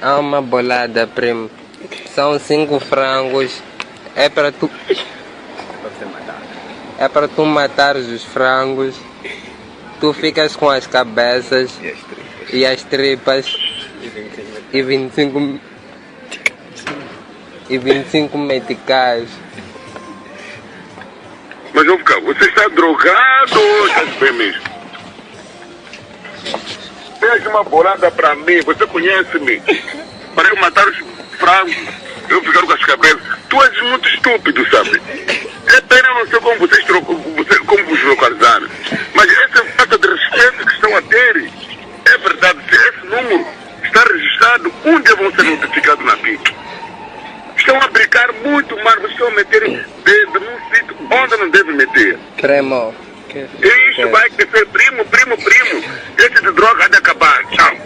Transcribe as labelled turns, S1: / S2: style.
S1: Há uma bolada, primo. São 5 frangos. É para tu. É para tu matares os frangos. Tu ficas com as cabeças e as tripas. E 25 meticais.
S2: Mas vamos cá, você está drogado ou está bem mesmo? Pede uma bolada para mim, você conhece-me. Para eu matar os frangos, eu ficar com as cabeças. Tu és muito estúpido, sabe? É pena, eu não sei como como vos localizaram. Mas essa falta de respeito que estão a ter, é verdade, se esse número está registrado, um dia vão ser notificados na PIC. Estão a brincar muito mais, vocês estão a meter dedo num sítio onde não deve meter.
S1: Primo.
S2: E isso vai ser primo. Esse de droga há de acabar. Tchau.